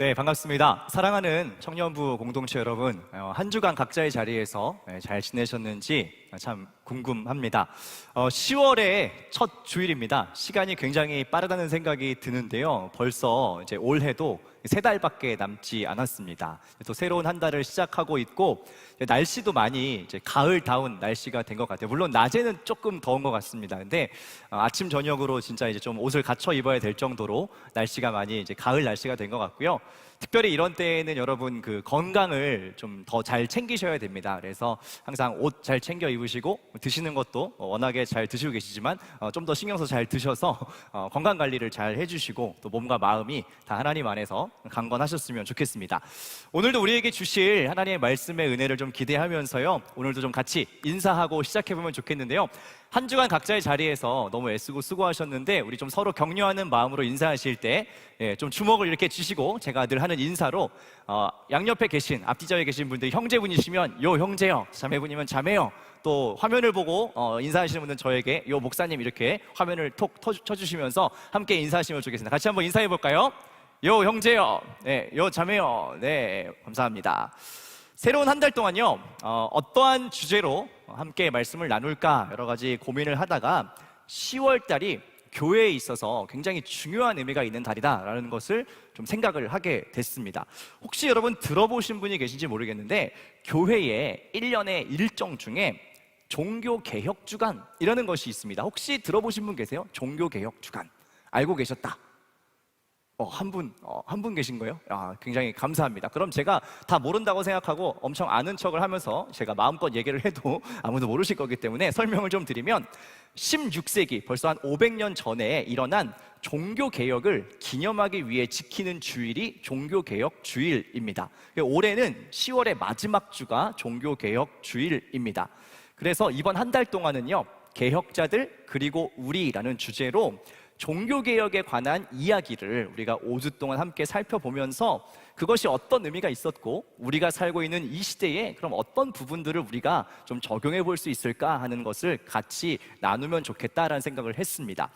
네, 반갑습니다. 사랑하는 청년부 공동체 여러분, 한 주간 각자의 자리에서 잘 지내셨는지 참 궁금합니다. 10월의 첫 주일입니다. 시간이 굉장히 빠르다는 생각이 드는데요. 벌써 이제 올해도 3달밖에 남지 않았습니다. 또 새로운 한 달을 시작하고 있고, 날씨도 많이 이제 가을다운 날씨가 된 것 같아요. 물론 낮에는 조금 더운 것 같습니다. 근데 아침 저녁으로 진짜 이제 좀 옷을 갖춰 입어야 될 정도로 날씨가 많이 이제 가을 날씨가 된 것 같고요. 특별히 이런 때에는 여러분 그 건강을 좀 더 잘 챙기셔야 됩니다. 그래서 항상 옷 잘 챙겨 입으시고 드시는 것도 워낙에 잘 드시고 계시지만 좀 더 신경 써서 잘 드셔서 건강 관리를 잘 해주시고 또 몸과 마음이 다 하나님 안에서 강건하셨으면 좋겠습니다. 오늘도 우리에게 주실 하나님의 말씀의 은혜를 좀 기대하면서요. 오늘도 좀 같이 인사하고 시작해보면 좋겠는데요. 한 주간 각자의 자리에서 너무 애쓰고 수고하셨는데 우리 좀 서로 격려하는 마음으로 인사하실 때 좀 주먹을 이렇게 쥐시고 제가 늘 하는 인사로 양옆에 계신 앞뒤자에 계신 분들이 형제분이시면 요 형제요, 자매분이면 자매요, 또 화면을 보고 인사하시는 분들은 저에게 요 목사님 이렇게 화면을 톡 쳐주시면서 함께 인사하시면 좋겠습니다. 같이 한번 인사해 볼까요? 요 형제요, 네, 요 자매요. 네, 감사합니다. 새로운 한 달 동안요, 어떠한 주제로 함께 말씀을 나눌까 여러 가지 고민을 하다가 10월 달이 교회에 있어서 굉장히 중요한 의미가 있는 달이다라는 것을 좀 생각을 하게 됐습니다. 혹시 여러분 들어보신 분이 계신지 모르겠는데 교회의 1년의 일정 중에 종교개혁주간이라는 것이 있습니다. 혹시 들어보신 분 계세요? 종교개혁주간 알고 계셨다? 한 분 계신 거예요? 굉장히 감사합니다. 그럼 제가 다 모른다고 생각하고 엄청 아는 척을 하면서 제가 마음껏 얘기를 해도 아무도 모르실 거기 때문에 설명을 좀 드리면 16세기, 벌써 한 500년 전에 일어난 종교개혁을 기념하기 위해 지키는 주일이 종교개혁 주일입니다. 올해는 10월의 마지막 주가 종교개혁 주일입니다. 그래서 이번 한 달 동안은요, 개혁자들 그리고 우리라는 주제로 종교개혁에 관한 이야기를 우리가 5주 동안 함께 살펴보면서 그것이 어떤 의미가 있었고 우리가 살고 있는 이 시대에 그럼 어떤 부분들을 우리가 좀 적용해 볼 수 있을까 하는 것을 같이 나누면 좋겠다라는 생각을 했습니다.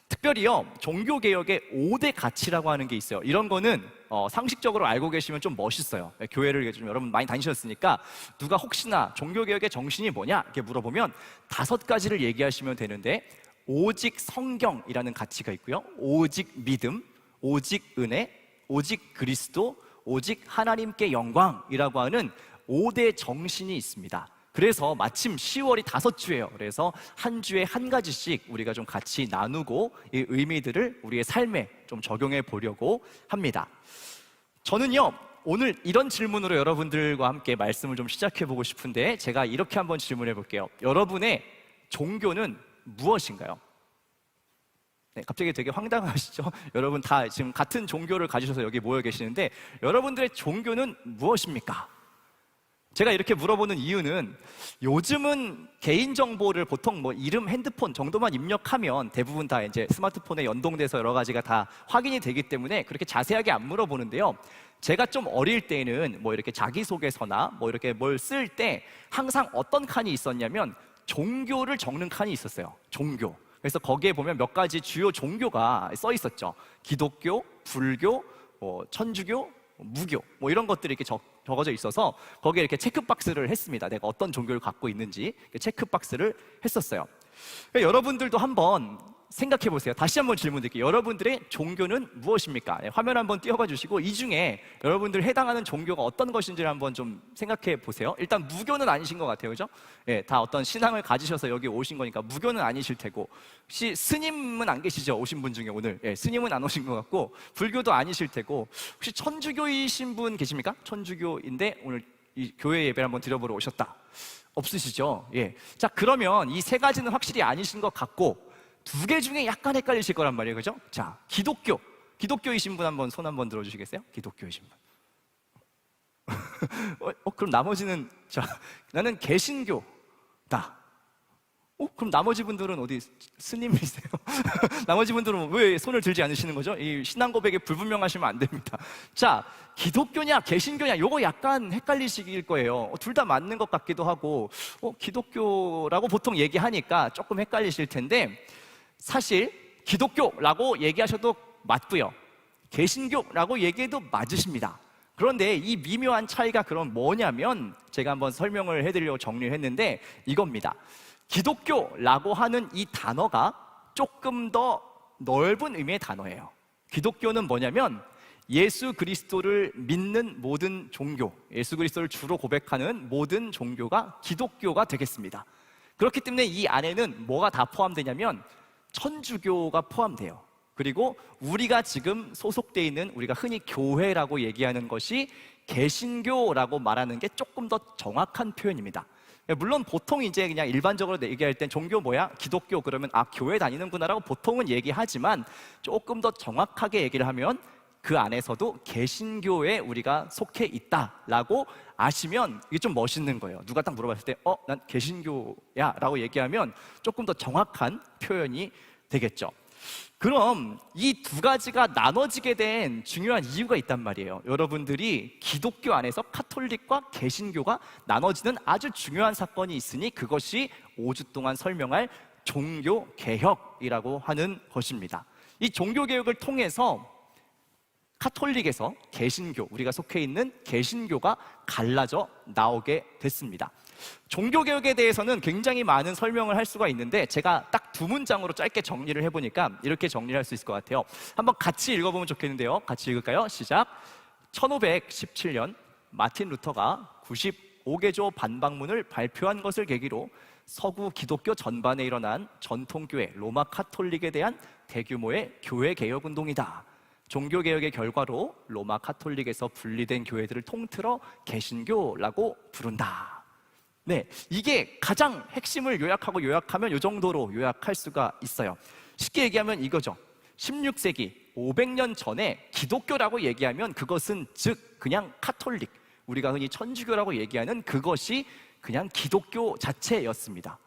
특별히요, 종교개혁의 5대 가치라고 하는 게 있어요. 이런 거는 상식적으로 알고 계시면 좀 멋있어요. 교회를 좀 여러분 많이 다니셨으니까 누가 혹시나 종교개혁의 정신이 뭐냐 이렇게 물어보면 5가지를 얘기하시면 되는데, 오직 성경이라는 가치가 있고요, 오직 믿음, 오직 은혜, 오직 그리스도, 오직 하나님께 영광이라고 하는 5대 정신이 있습니다. 그래서 마침 10월이 5주예요. 그래서 한 주에 한 가지씩 우리가 좀 같이 나누고 이 의미들을 우리의 삶에 좀 적용해 보려고 합니다. 저는요, 오늘 이런 질문으로 여러분들과 함께 말씀을 좀 시작해 보고 싶은데, 제가 이렇게 한번 질문해 볼게요. 여러분의 종교는 무엇인가요? 네, 갑자기 되게 황당하시죠? 여러분 다 지금 같은 종교를 가지셔서 여기 모여 계시는데 여러분들의 종교는 무엇입니까? 제가 이렇게 물어보는 이유는 요즘은 개인정보를 보통 뭐 이름, 핸드폰 정도만 입력하면 대부분 다 이제 스마트폰에 연동돼서 여러 가지가 다 확인이 되기 때문에 그렇게 자세하게 안 물어보는데요. 제가 좀 어릴 때는 뭐 이렇게 자기소개서나 뭐 이렇게 뭘 쓸 때 항상 어떤 칸이 있었냐면 종교를 적는 칸이 있었어요. 종교. 그래서 거기에 보면 몇 가지 주요 종교가 써 있었죠. 기독교, 불교, 천주교, 무교 뭐 이런 것들이 이렇게 적어져 있어서 거기에 이렇게 체크박스를 했습니다. 내가 어떤 종교를 갖고 있는지 체크박스를 했었어요. 그러니까 여러분들도 한번 생각해 보세요. 다시 한번 질문 드릴게요. 여러분들의 종교는 무엇입니까? 네, 화면 한번 띄워봐 주시고 이 중에 여러분들 해당하는 종교가 어떤 것인지를 한번 좀 생각해 보세요. 일단 무교는 아니신 것 같아요, 그죠? 예, 다 어떤 신앙을 가지셔서 여기 오신 거니까 무교는 아니실 테고, 혹시 스님은 안 계시죠? 오신 분 중에 오늘 스님은 안 오신 것 같고, 불교도 아니실 테고, 혹시 천주교이신 분 계십니까? 천주교인데 오늘 이 교회 예배를 한번 드려보러 오셨다. 없으시죠? 예. 자, 그러면 이 3가지는 확실히 아니신 것 같고 2개 중에 약간 헷갈리실 거란 말이에요, 그죠? 자, 기독교이신 분 한번 손 한번 들어주시겠어요? 기독교이신 분. 그럼 나머지는, 자, 나는 개신교다. 그럼 나머지 분들은 어디 스님이세요? 나머지 분들은 왜 손을 들지 않으시는 거죠? 이 신앙 고백에 불분명하시면 안 됩니다. 자, 기독교냐 개신교냐 요거 약간 헷갈리실 거예요. 둘 다 맞는 것 같기도 하고 기독교라고 보통 얘기하니까 조금 헷갈리실 텐데, 사실 기독교라고 얘기하셔도 맞고요, 개신교라고 얘기해도 맞으십니다. 그런데 이 미묘한 차이가 그럼 뭐냐면 제가 한번 설명을 해드리려고 정리를 했는데 이겁니다. 기독교라고 하는 이 단어가 조금 더 넓은 의미의 단어예요. 기독교는 뭐냐면 예수 그리스도를 믿는 모든 종교, 예수 그리스도를 주로 고백하는 모든 종교가 기독교가 되겠습니다. 그렇기 때문에 이 안에는 뭐가 다 포함되냐면 천주교가 포함돼요. 그리고 우리가 지금 소속되어 있는 우리가 흔히 교회라고 얘기하는 것이 개신교라고 말하는 게 조금 더 정확한 표현입니다. 물론 보통 이제 그냥 일반적으로 얘기할 땐 종교 뭐야? 기독교 그러면 아 교회 다니는구나라고 보통은 얘기하지만 조금 더 정확하게 얘기를 하면 그 안에서도 개신교에 우리가 속해 있다라고 아시면 이게 좀 멋있는 거예요. 누가 딱 물어봤을 때 난 개신교야 라고 얘기하면 조금 더 정확한 표현이 되겠죠. 그럼 이 두 가지가 나눠지게 된 중요한 이유가 있단 말이에요. 여러분들이 기독교 안에서 카톨릭과 개신교가 나눠지는 아주 중요한 사건이 있으니 그것이 5주 동안 설명할 종교개혁이라고 하는 것입니다. 이 종교개혁을 통해서 카톨릭에서 개신교, 우리가 속해 있는 개신교가 갈라져 나오게 됐습니다. 종교개혁에 대해서는 굉장히 많은 설명을 할 수가 있는데 제가 딱 두 문장으로 짧게 정리를 해보니까 이렇게 정리를 할 수 있을 것 같아요. 한번 같이 읽어보면 좋겠는데요. 같이 읽을까요? 시작. 1517년 마틴 루터가 95개조 반박문을 발표한 것을 계기로 서구 기독교 전반에 일어난 전통교회 로마 카톨릭에 대한 대규모의 교회 개혁 운동이다. 종교개혁의 결과로 로마 카톨릭에서 분리된 교회들을 통틀어 개신교라고 부른다. 네, 이게 가장 핵심을 요약하면 이 정도로 요약할 수가 있어요. 쉽게 얘기하면 이거죠. 16세기 500년 전에 기독교라고 얘기하면 그것은 즉 그냥 카톨릭, 우리가 흔히 천주교라고 얘기하는 그것이 그냥 기독교 자체였습니다.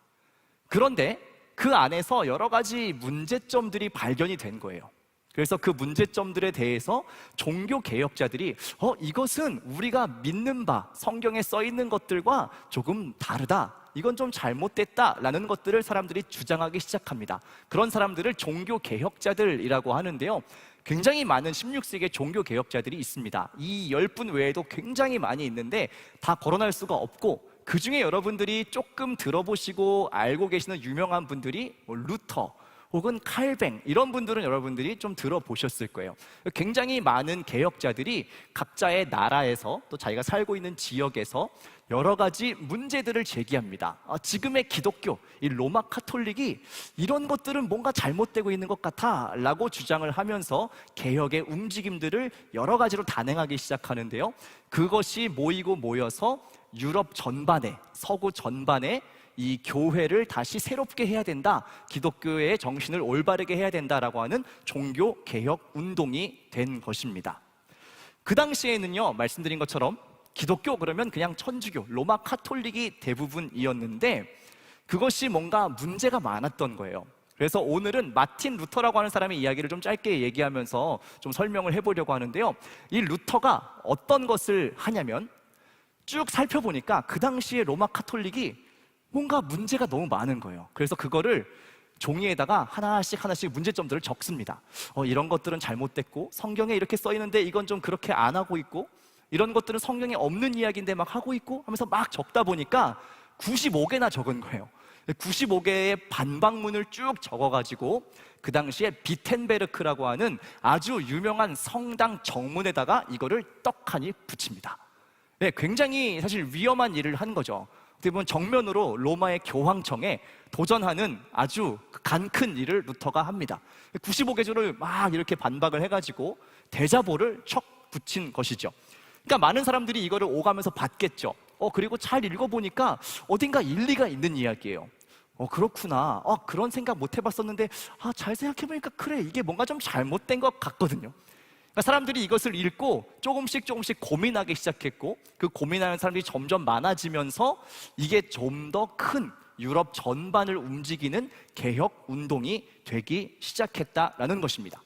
그런데 그 안에서 여러 가지 문제점들이 발견이 된 거예요. 그래서 그 문제점들에 대해서 종교개혁자들이 이것은 우리가 믿는 바, 성경에 써 있는 것들과 조금 다르다, 이건 좀 잘못됐다라는 것들을 사람들이 주장하기 시작합니다. 그런 사람들을 종교개혁자들이라고 하는데요, 굉장히 많은 16세기의 종교개혁자들이 있습니다. 이 10분 외에도 굉장히 많이 있는데 다 거론할 수가 없고, 그 중에 여러분들이 조금 들어보시고 알고 계시는 유명한 분들이 루터 혹은 칼뱅, 이런 분들은 여러분들이 좀 들어보셨을 거예요. 굉장히 많은 개혁자들이 각자의 나라에서 또 자기가 살고 있는 지역에서 여러 가지 문제들을 제기합니다. 지금의 기독교, 이 로마 카톨릭이 이런 것들은 뭔가 잘못되고 있는 것 같아 라고 주장을 하면서 개혁의 움직임들을 여러 가지로 단행하기 시작하는데요, 그것이 모여서 유럽 전반에, 서구 전반에 이 교회를 다시 새롭게 해야 된다, 기독교의 정신을 올바르게 해야 된다라고 하는 종교개혁 운동이 된 것입니다. 그 당시에는요, 말씀드린 것처럼 기독교 그러면 그냥 천주교, 로마 카톨릭이 대부분이었는데 그것이 뭔가 문제가 많았던 거예요. 그래서 오늘은 마틴 루터라고 하는 사람의 이야기를 좀 짧게 얘기하면서 좀 설명을 해보려고 하는데요, 이 루터가 어떤 것을 하냐면 쭉 살펴보니까 그 당시에 로마 카톨릭이 뭔가 문제가 너무 많은 거예요. 그래서 그거를 종이에다가 하나씩 문제점들을 적습니다. 이런 것들은 잘못됐고, 성경에 이렇게 써 있는데 이건 좀 그렇게 안 하고 있고, 이런 것들은 성경에 없는 이야기인데 막 하고 있고 하면서 막 적다 보니까 95개나 적은 거예요. 95개의 반박문을 쭉 적어가지고 그 당시에 비텐베르크라고 하는 아주 유명한 성당 정문에다가 이거를 떡하니 붙입니다. 네, 굉장히 사실 위험한 일을 한 거죠. 어떻게 보면 정면으로 로마의 교황청에 도전하는 아주 간 큰 일을 루터가 합니다. 95개조를 막 이렇게 반박을 해가지고 대자보를 척 붙인 것이죠. 그러니까 많은 사람들이 이거를 오가면서 봤겠죠. 그리고 잘 읽어보니까 어딘가 일리가 있는 이야기예요. 그렇구나. 그런 생각 못 해봤었는데 잘 생각해보니까 그래, 이게 뭔가 좀 잘못된 것 같거든요. 그러니까 사람들이 이것을 읽고 조금씩 고민하기 시작했고, 그 고민하는 사람들이 점점 많아지면서 이게 좀 더 큰 유럽 전반을 움직이는 개혁 운동이 되기 시작했다라는 것입니다.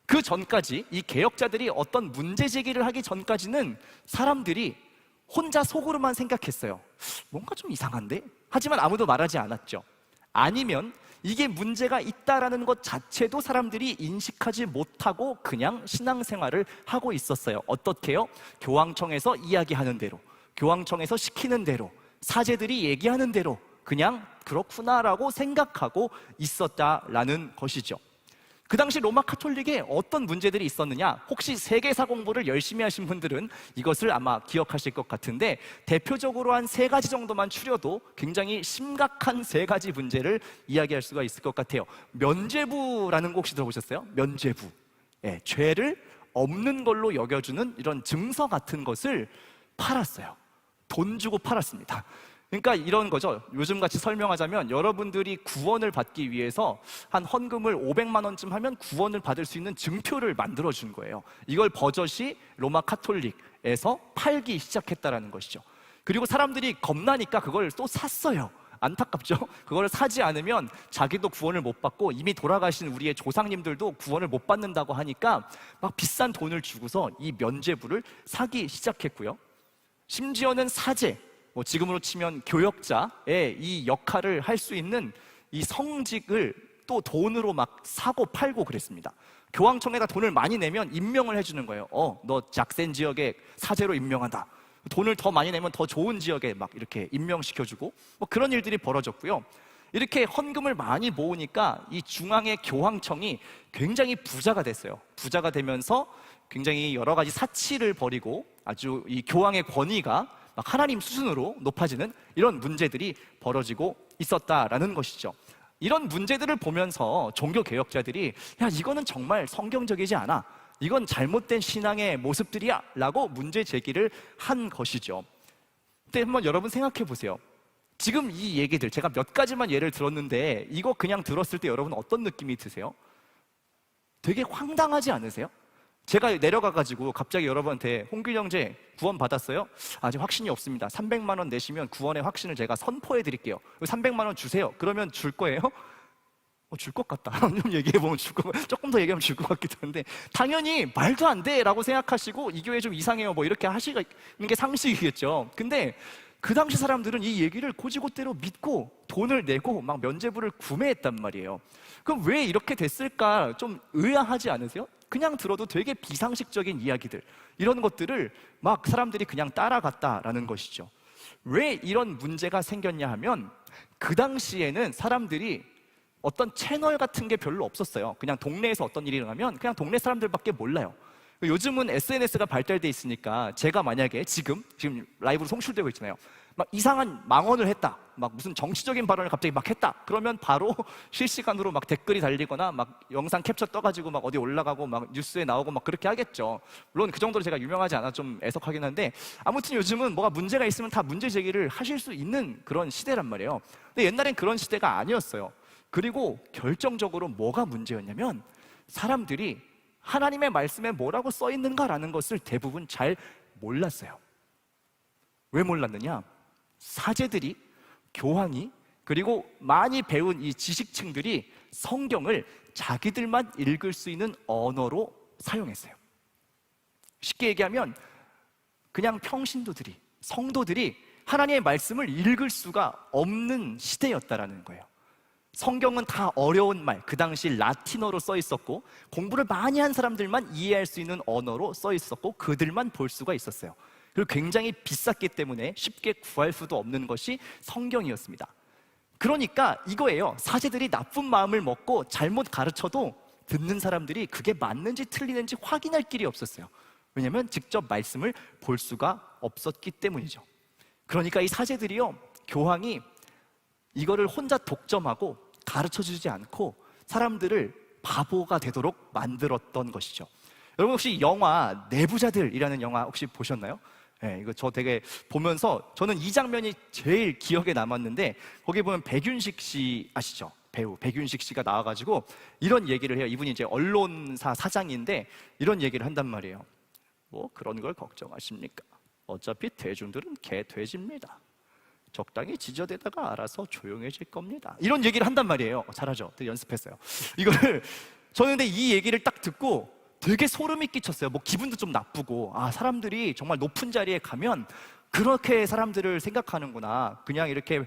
그 전까지 이 개혁자들이 어떤 문제 제기를 하기 전까지는 사람들이 혼자 속으로만 생각했어요. 뭔가 좀 이상한데? 하지만 아무도 말하지 않았죠. 아니면 이게 문제가 있다라는 것 자체도 사람들이 인식하지 못하고 그냥 신앙생활을 하고 있었어요. 어떻게요? 교황청에서 이야기하는 대로, 교황청에서 시키는 대로, 사제들이 얘기하는 대로 그냥 그렇구나라고 생각하고 있었다라는 것이죠. 그 당시 로마 카톨릭에 어떤 문제들이 있었느냐? 혹시 세계사 공부를 열심히 하신 분들은 이것을 아마 기억하실 것 같은데, 대표적으로 한 3가지 정도만 추려도 굉장히 심각한 3가지 문제를 이야기할 수가 있을 것 같아요. 면죄부라는 거 혹시 들어보셨어요? 면죄부. 예, 죄를 없는 걸로 여겨주는 이런 증서 같은 것을 팔았어요. 돈 주고 팔았습니다. 그러니까 이런 거죠. 요즘같이 설명하자면 여러분들이 구원을 받기 위해서 한 헌금을 500만 원쯤 하면 구원을 받을 수 있는 증표를 만들어준 거예요. 이걸 버젓이 로마 카톨릭에서 팔기 시작했다는 것이죠. 그리고 사람들이 겁나니까 그걸 또 샀어요. 안타깝죠? 그걸 사지 않으면 자기도 구원을 못 받고 이미 돌아가신 우리의 조상님들도 구원을 못 받는다고 하니까 막 비싼 돈을 주고서 이 면죄부를 사기 시작했고요. 심지어는 사제, 지금으로 치면 교역자의 이 역할을 할 수 있는 이 성직을 또 돈으로 막 사고 팔고 그랬습니다. 교황청에다 돈을 많이 내면 임명을 해주는 거예요. 너 작센 지역에 사제로 임명한다. 돈을 더 많이 내면 더 좋은 지역에 막 이렇게 임명시켜주고 그런 일들이 벌어졌고요. 이렇게 헌금을 많이 모으니까 이 중앙의 교황청이 굉장히 부자가 됐어요. 부자가 되면서 굉장히 여러 가지 사치를 벌이고 아주 이 교황의 권위가 막 하나님 수준으로 높아지는 이런 문제들이 벌어지고 있었다라는 것이죠. 이런 문제들을 보면서 종교개혁자들이 야, 이거는 정말 성경적이지 않아, 이건 잘못된 신앙의 모습들이야 라고 문제 제기를 한 것이죠. 근데 한번 여러분 생각해 보세요. 지금 이 얘기들 제가 몇 가지만 예를 들었는데 이거 그냥 들었을 때 여러분 어떤 느낌이 드세요? 되게 황당하지 않으세요? 제가 내려가가지고 갑자기 여러분한테 홍길 형제 구원 받았어요? 아직 확신이 없습니다. 300만 원 내시면 구원의 확신을 제가 선포해 드릴게요. 300만 원 주세요. 그러면 줄 거예요? 줄 것 같다. 좀 얘기해보면 조금 더 얘기하면 줄 것 같기도 한데, 당연히 말도 안 돼 라고 생각하시고 이 교회 좀 이상해요 이렇게 하시는 게 상식이겠죠. 근데 그 당시 사람들은 이 얘기를 고지고대로 믿고 돈을 내고 막 면죄부를 구매했단 말이에요. 그럼 왜 이렇게 됐을까 좀 의아하지 않으세요? 그냥 들어도 되게 비상식적인 이야기들, 이런 것들을 막 사람들이 그냥 따라갔다라는 것이죠. 왜 이런 문제가 생겼냐 하면 그 당시에는 사람들이 어떤 채널 같은 게 별로 없었어요. 그냥 동네에서 어떤 일이 일어나면 그냥 동네 사람들밖에 몰라요. 요즘은 SNS가 발달돼 있으니까 제가 만약에 지금 라이브로 송출되고 있잖아요. 막 이상한 망언을 했다, 막 무슨 정치적인 발언을 갑자기 막 했다, 그러면 바로 실시간으로 막 댓글이 달리거나 막 영상 캡처 떠가지고 막 어디 올라가고 막 뉴스에 나오고 막 그렇게 하겠죠. 물론 그 정도로 제가 유명하지 않아 좀 애석하긴 한데, 아무튼 요즘은 뭐가 문제가 있으면 다 문제 제기를 하실 수 있는 그런 시대란 말이에요. 근데 옛날엔 그런 시대가 아니었어요. 그리고 결정적으로 뭐가 문제였냐면 사람들이 하나님의 말씀에 뭐라고 써 있는가라는 것을 대부분 잘 몰랐어요. 왜 몰랐느냐? 사제들이, 교황이, 그리고 많이 배운 이 지식층들이 성경을 자기들만 읽을 수 있는 언어로 사용했어요. 쉽게 얘기하면 그냥 평신도들이, 성도들이 하나님의 말씀을 읽을 수가 없는 시대였다라는 거예요. 성경은 다 어려운 말, 그 당시 라틴어로 써 있었고 공부를 많이 한 사람들만 이해할 수 있는 언어로 써 있었고 그들만 볼 수가 있었어요. 그리고 굉장히 비쌌기 때문에 쉽게 구할 수도 없는 것이 성경이었습니다. 그러니까 이거예요. 사제들이 나쁜 마음을 먹고 잘못 가르쳐도 듣는 사람들이 그게 맞는지 틀리는지 확인할 길이 없었어요. 왜냐하면 직접 말씀을 볼 수가 없었기 때문이죠. 그러니까 이 사제들이요, 교황이 이거를 혼자 독점하고 가르쳐주지 않고 사람들을 바보가 되도록 만들었던 것이죠. 여러분 혹시 영화 내부자들이라는 영화 혹시 보셨나요? 네, 이거 저 되게 보면서 저는 이 장면이 제일 기억에 남았는데, 거기 보면 백윤식 씨 아시죠? 배우 백윤식 씨가 나와가지고 이런 얘기를 해요. 이분이 이제 언론사 사장인데 이런 얘기를 한단 말이에요. 뭐 그런 걸 걱정하십니까? 어차피 대중들은 개돼지입니다. 적당히 지저대다가 알아서 조용해질 겁니다. 이런 얘기를 한단 말이에요. 잘하죠? 되게 연습했어요. 이거를 저는 근데 이 얘기를 딱 듣고 되게 소름이 끼쳤어요. 뭐 기분도 좀 나쁘고, 아, 사람들이 정말 높은 자리에 가면 그렇게 사람들을 생각하는구나. 그냥 이렇게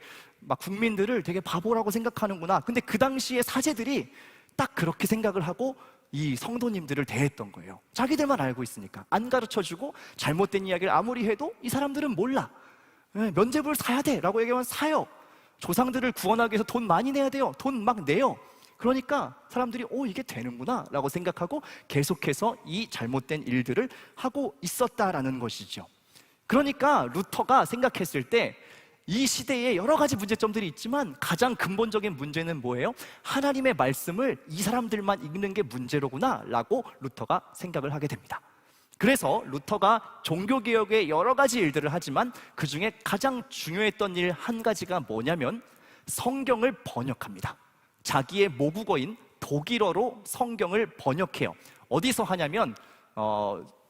막 국민들을 되게 바보라고 생각하는구나. 근데 그 당시에 사제들이 딱 그렇게 생각을 하고 이 성도님들을 대했던 거예요. 자기들만 알고 있으니까 안 가르쳐주고 잘못된 이야기를 아무리 해도 이 사람들은 몰라. 면죄부를 사야 돼 라고 얘기하면 사요. 조상들을 구원하기 위해서 돈 많이 내야 돼요. 돈 막 내요. 그러니까 사람들이 이게 되는구나 라고 생각하고 계속해서 이 잘못된 일들을 하고 있었다라는 것이죠. 그러니까 루터가 생각했을 때 이 시대에 여러 가지 문제점들이 있지만 가장 근본적인 문제는 뭐예요? 하나님의 말씀을 이 사람들만 읽는 게 문제로구나 라고 루터가 생각을 하게 됩니다. 그래서 루터가 종교개혁의 여러 가지 일들을 하지만 그 중에 가장 중요했던 일 한 가지가 뭐냐면 성경을 번역합니다. 자기의 모국어인 독일어로 성경을 번역해요. 어디서 하냐면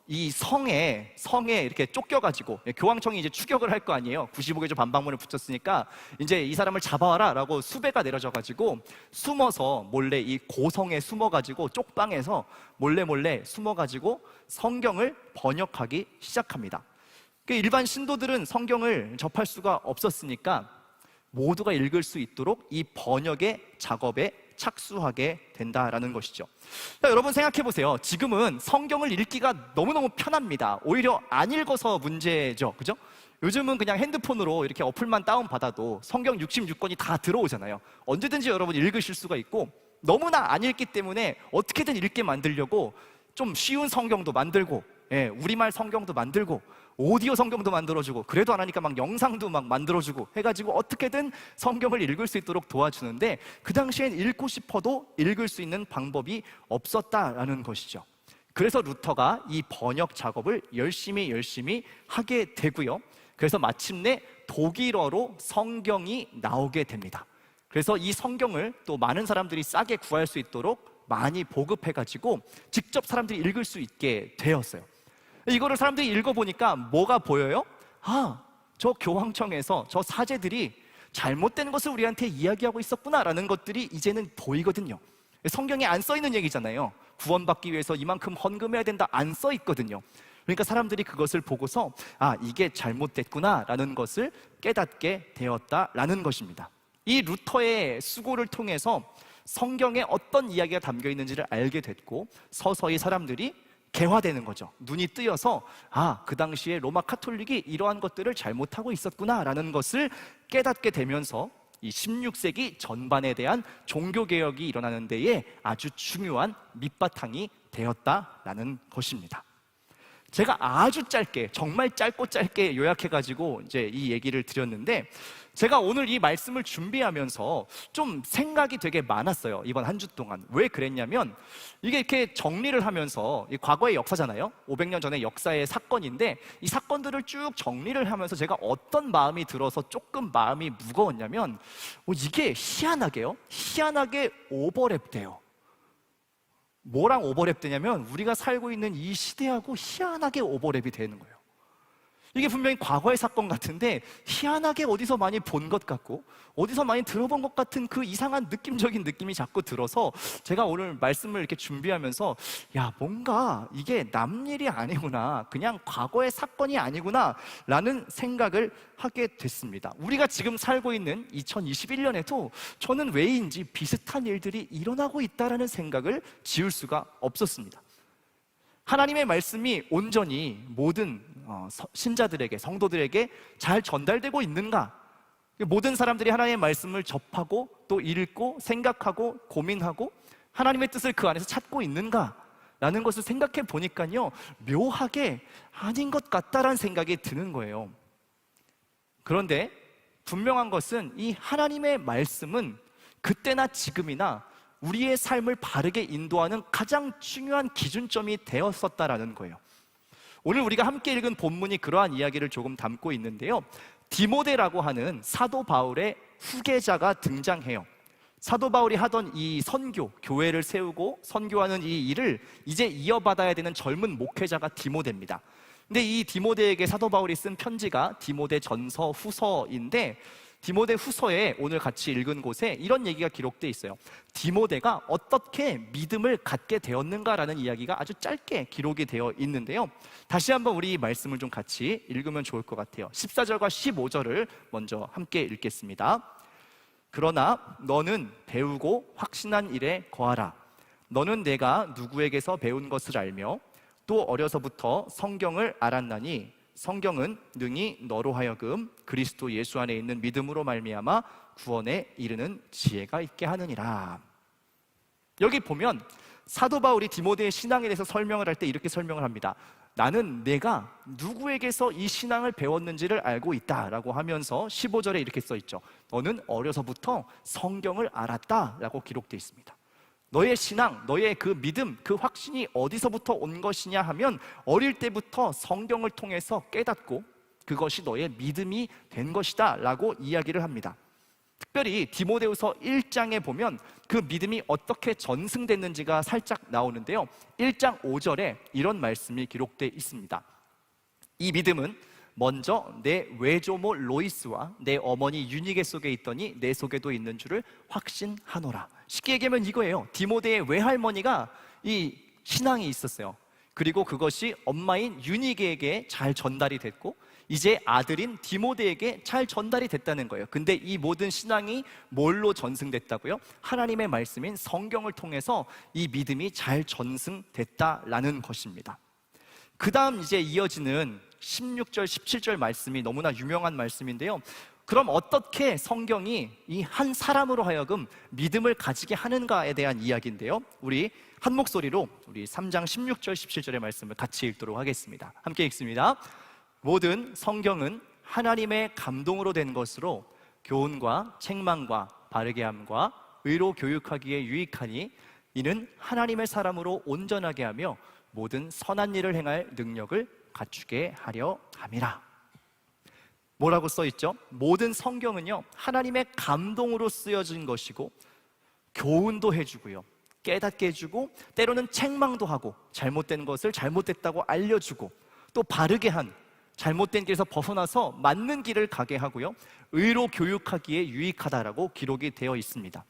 이 성에 이렇게 쫓겨가지고 교황청이 이제 추격을 할 거 아니에요. 95개조 반박문을 붙였으니까 이제 이 사람을 잡아와라 라고 수배가 내려져가지고 숨어서 몰래 이 고성에 숨어가지고 쪽방에서 몰래 숨어가지고 성경을 번역하기 시작합니다. 일반 신도들은 성경을 접할 수가 없었으니까 모두가 읽을 수 있도록 이 번역의 작업에 착수하게 된다라는 것이죠. 여러분 생각해 보세요. 지금은 성경을 읽기가 너무너무 편합니다. 오히려 안 읽어서 문제죠. 그죠? 요즘은 그냥 핸드폰으로 이렇게 어플만 다운받아도 성경 66권이 다 들어오잖아요. 언제든지 여러분 읽으실 수가 있고, 너무나 안 읽기 때문에 어떻게든 읽게 만들려고 좀 쉬운 성경도 만들고, 우리말 성경도 만들고, 오디오 성경도 만들어주고, 그래도 안 하니까 막 영상도 막 만들어주고 해가지고 어떻게든 성경을 읽을 수 있도록 도와주는데, 그 당시엔 읽고 싶어도 읽을 수 있는 방법이 없었다라는 것이죠. 그래서 루터가 이 번역 작업을 열심히 하게 되고요. 그래서 마침내 독일어로 성경이 나오게 됩니다. 그래서 이 성경을 또 많은 사람들이 싸게 구할 수 있도록 많이 보급해가지고 직접 사람들이 읽을 수 있게 되었어요. 이거를 사람들이 읽어보니까 뭐가 보여요? 저 교황청에서 저 사제들이 잘못된 것을 우리한테 이야기하고 있었구나라는 것들이 이제는 보이거든요. 성경에 안 써있는 얘기잖아요. 구원받기 위해서 이만큼 헌금해야 된다, 안 써있거든요. 그러니까 사람들이 그것을 보고서 이게 잘못됐구나라는 것을 깨닫게 되었다라는 것입니다. 이 루터의 수고를 통해서 성경에 어떤 이야기가 담겨 있는지를 알게 됐고, 서서히 사람들이 개화되는 거죠. 눈이 뜨여서 그 당시에 로마 카톨릭이 이러한 것들을 잘못하고 있었구나라는 것을 깨닫게 되면서 이 16세기 전반에 대한 종교개혁이 일어나는 데에 아주 중요한 밑바탕이 되었다라는 것입니다. 제가 아주 짧게, 정말 짧고 짧게 요약해가지고 이제 이 얘기를 드렸는데, 제가 오늘 이 말씀을 준비하면서 좀 생각이 되게 많았어요. 이번 한 주 동안. 왜 그랬냐면, 이게 이렇게 정리를 하면서, 이 과거의 역사잖아요. 500년 전의 역사의 사건인데, 이 사건들을 쭉 정리를 하면서 제가 어떤 마음이 들어서 조금 마음이 무거웠냐면, 이게 희한하게 오버랩돼요. 뭐랑 오버랩 되냐면, 우리가 살고 있는 이 시대하고 희한하게 오버랩이 되는 거예요. 이게 분명히 과거의 사건 같은데 희한하게 어디서 많이 본 것 같고 어디서 많이 들어본 것 같은 그 이상한 느낌적인 느낌이 자꾸 들어서, 제가 오늘 말씀을 이렇게 준비하면서 뭔가 이게 남 일이 아니구나, 그냥 과거의 사건이 아니구나 라는 생각을 하게 됐습니다. 우리가 지금 살고 있는 2021년에도 저는 왜인지 비슷한 일들이 일어나고 있다는 생각을 지울 수가 없었습니다. 하나님의 말씀이 온전히 모든 신자들에게, 성도들에게 잘 전달되고 있는가? 모든 사람들이 하나님의 말씀을 접하고 또 읽고 생각하고 고민하고 하나님의 뜻을 그 안에서 찾고 있는가? 라는 것을 생각해 보니까요, 묘하게 아닌 것 같다라는 생각이 드는 거예요. 그런데 분명한 것은 이 하나님의 말씀은 그때나 지금이나 우리의 삶을 바르게 인도하는 가장 중요한 기준점이 되었었다라는 거예요. 오늘 우리가 함께 읽은 본문이 그러한 이야기를 조금 담고 있는데요, 디모데라고 하는 사도 바울의 후계자가 등장해요. 사도 바울이 하던 이 선교, 교회를 세우고 선교하는 이 일을 이제 이어받아야 되는 젊은 목회자가 디모데입니다. 근데 이 디모데에게 사도 바울이 쓴 편지가 디모데 전서 후서인데, 디모데 후서에 오늘 같이 읽은 곳에 이런 얘기가 기록되어 있어요. 디모데가 어떻게 믿음을 갖게 되었는가라는 이야기가 아주 짧게 기록이 되어 있는데요, 다시 한번 우리 이 말씀을 좀 같이 읽으면 좋을 것 같아요. 14절과 15절을 먼저 함께 읽겠습니다. 그러나 너는 배우고 확신한 일에 거하라. 너는 내가 누구에게서 배운 것을 알며 또 어려서부터 성경을 알았나니 성경은 능히 너로 하여금 그리스도 예수 안에 있는 믿음으로 말미암아 구원에 이르는 지혜가 있게 하느니라. 여기 보면 사도 바울이 디모데의 신앙에 대해서 설명을 할 때 이렇게 설명을 합니다. 나는 내가 누구에게서 이 신앙을 배웠는지를 알고 있다라고 하면서 15절에 이렇게 써 있죠. 너는 어려서부터 성경을 알았다라고 기록되어 있습니다. 너의 신앙, 너의 그 믿음, 그 확신이 어디서부터 온 것이냐 하면 어릴 때부터 성경을 통해서 깨닫고 그것이 너의 믿음이 된 것이다 라고 이야기를 합니다. 특별히 디모데후서 1장에 보면 그 믿음이 어떻게 전승됐는지가 살짝 나오는데요, 1장 5절에 이런 말씀이 기록되어 있습니다. 이 믿음은 먼저 내 외조모 로이스와 내 어머니 유니게 속에 있더니 내 속에도 있는 줄을 확신하노라. 쉽게 얘기하면 이거예요. 디모데의 외할머니가 이 신앙이 있었어요. 그리고 그것이 엄마인 유니게에게 잘 전달이 됐고 이제 아들인 디모데에게 잘 전달이 됐다는 거예요. 근데 이 모든 신앙이 뭘로 전승됐다고요? 하나님의 말씀인 성경을 통해서 이 믿음이 잘 전승됐다라는 것입니다. 그 다음 이제 이어지는 16절, 17절 말씀이 너무나 유명한 말씀인데요, 그럼 어떻게 성경이 이 한 사람으로 하여금 믿음을 가지게 하는가에 대한 이야기인데요, 우리 한 목소리로 우리 3장 16절, 17절의 말씀을 같이 읽도록 하겠습니다. 함께 읽습니다. 모든 성경은 하나님의 감동으로 된 것으로 교훈과 책망과 바르게 함과 의로 교육하기에 유익하니 이는 하나님의 사람으로 온전하게 하며 모든 선한 일을 행할 능력을 갖추게 하려 함이라. 뭐라고 써있죠? 모든 성경은요 하나님의 감동으로 쓰여진 것이고 교훈도 해주고요, 깨닫게 해주고 때로는 책망도 하고 잘못된 것을 잘못됐다고 알려주고 또 바르게 한 잘못된 길에서 벗어나서 맞는 길을 가게 하고요, 의로 교육하기에 유익하다라고 기록이 되어 있습니다.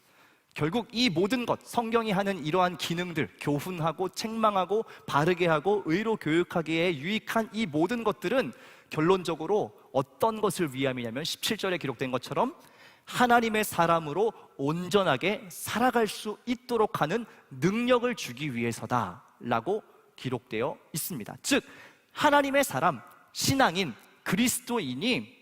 결국 이 모든 것, 성경이 하는 이러한 기능들, 교훈하고 책망하고 바르게 하고 의로 교육하기에 유익한 이 모든 것들은 결론적으로 어떤 것을 위함이냐면 17절에 기록된 것처럼 하나님의 사람으로 온전하게 살아갈 수 있도록 하는 능력을 주기 위해서다라고 기록되어 있습니다. 즉 하나님의 사람, 신앙인, 그리스도인이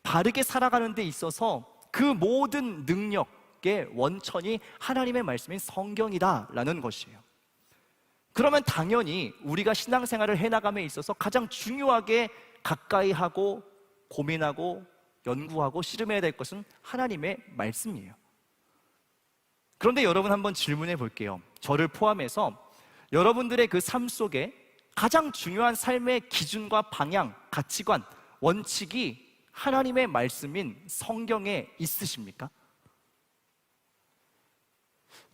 바르게 살아가는 데 있어서 그 모든 능력의 원천이 하나님의 말씀인 성경이다라는 것이에요. 그러면 당연히 우리가 신앙생활을 해나감에 있어서 가장 중요하게 가까이 하고 고민하고 연구하고 씨름해야 될 것은 하나님의 말씀이에요. 그런데 여러분 한번 질문해 볼게요. 저를 포함해서 여러분들의 그 삶 속에 가장 중요한 삶의 기준과 방향, 가치관, 원칙이 하나님의 말씀인 성경에 있으십니까?